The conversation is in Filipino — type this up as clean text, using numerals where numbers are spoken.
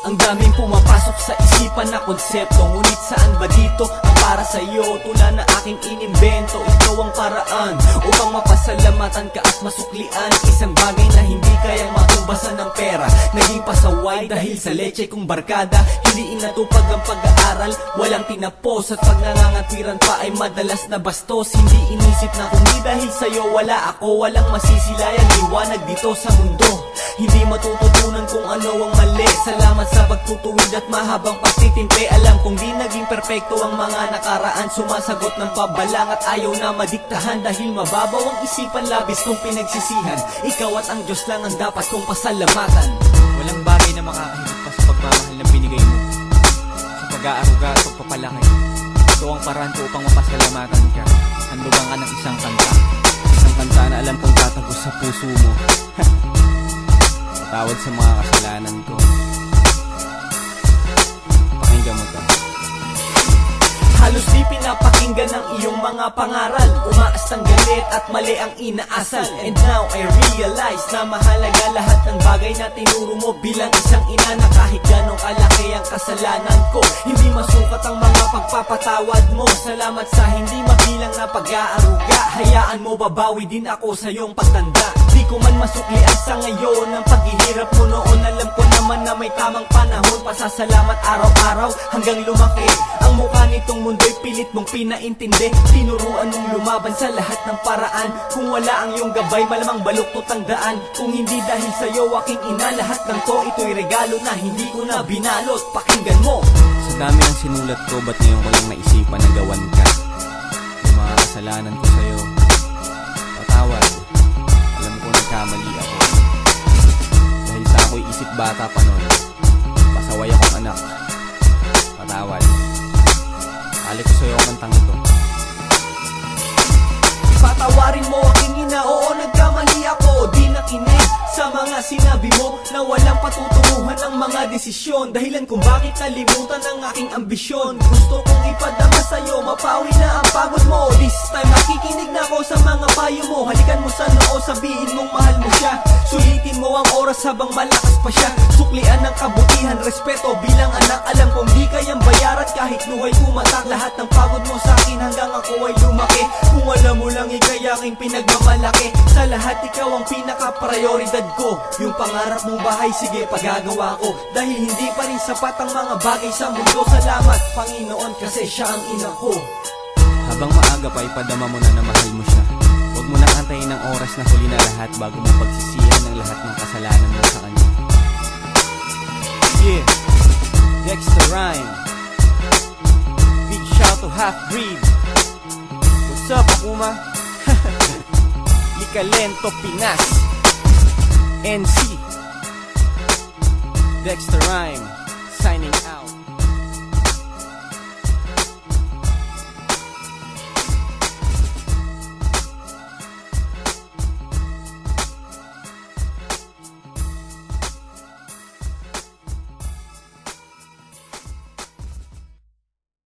Ang daming pumapasok sa isipan na konsepto, ngunit saan ba dito ang para sa'yo? Tula na aking inimbento, ikaw ang paraan upang mapasalamatan ka at masuklian. Isang bagay na hindi kayang matumbasan ng pera, naging pasaway dahil sa leche kong barkada. Hindi inatupag ang pag-aaral, walang tinapos, at pag nangangatiran pa ay madalas na bastos. Hindi inisip na kung di dahil sa'yo wala ako, walang masisilayang liwanag dito sa mundo. Hindi matututunan kung ano ang mali. Salamat sa pagtutuwid at mahabang pagtitimpe. Alam kong di naging perpekto ang mga nakaraan, sumasagot ng pabalang at ayaw na madiktahan. Dahil mababaw ang isipan, labis kong pinagsisihan. Ikaw at ang Diyos lang ang dapat kong pasalamatan. Walang bagay na makakahigit pa sa pagmamahal na binigay mo, sa pag-aaruga at pagpapalaki. Ito ang paraan ko upang mapasalamatan ka. Handugan ka ng isang kanta, isang kanta na alam kong tatagos sa puso mo. Patawad sa mga kasalanan ko. Pakinggan mo to. Halos di pinapakinggan ang iyong mga pangaral. Umaas ang galit at mali ang inaasal. And now I realize na mahalaga lahat ng bagay na tinuro mo bilang isang ina, na kahit ganong kalaki ang kasalanan ko, hindi masukat ang mga pagpapatawad mo. Salamat sa hindi mabilang na pag-aaruga. Hayaan mo babawi din ako sa iyong pagtanda. Di ko man masuklian sa ngayon ang paghihirap mo noon. Alam ko naman na may tamang panahon, pasasalamat araw-araw hanggang lumaki. Ang mukha nitong mundo'y pilit mong pinaintindi. Tinuruan mong lumaban sa lahat ng paraan. Kung wala ang iyong gabay, malamang baluktot ang daan. Kung hindi dahil sa'yo aking ina, lahat ng to ito'y regalo na hindi ko na binalot. Pakinggan mo. Sa dami ng sinulat ko, ba't ngayon ko lang naisipan na gawan ka? Yung mga kasalanan ko sa'yo, patawad. Alam ko nagkamali ako, dahil sa ako'y isip bata pa nun. Pasaway akong anak. Patawad. Halik ko sa'yo ang kantang ito. Patawarin mo aking ina, oo nagkamali ako. Di nakinig sa mga sinabi mo na walang patutunguhan ng mga desisyon. Dahilan kung bakit nalimutan ang aking ambisyon. Gusto kong ipadama sa'yo, mapawi na ang pagod mo. This time makikinig na ako sa mga payo mo. Halikan mo sa noo, sabihin mong mahal mo siya. Sulitin mo ang oras habang malakas pa siya. Suklian ng kabutihan, respeto bilang anak. Alam kong di kayang bayaran kahit luhay pumatak. Lahat ng pagod mo sa akin hanggang ako ay lumaki. Kung alam mo lang ikay aking pinagmamalaki. Sa lahat ikaw ang pinaka-prioridad ko. Yung pangarap mong bahay, sige pagagawa ko. Dahil hindi pa rin sapat ang mga bagay sa mundo. Salamat Panginoon kasi siya ang ina ko. Habang maaga pa, ipadama mo na mahal mo siya. Huwag mo nang antayin ng oras na huli na lahat bago mo pagsisihan ng lahat ng kasalanan mo sa kanya. Yeah, Dexter Rhyme. Big shout to Half Breed. What's up, Akuma? Likalento, Pinas. NC Dexter Rhyme.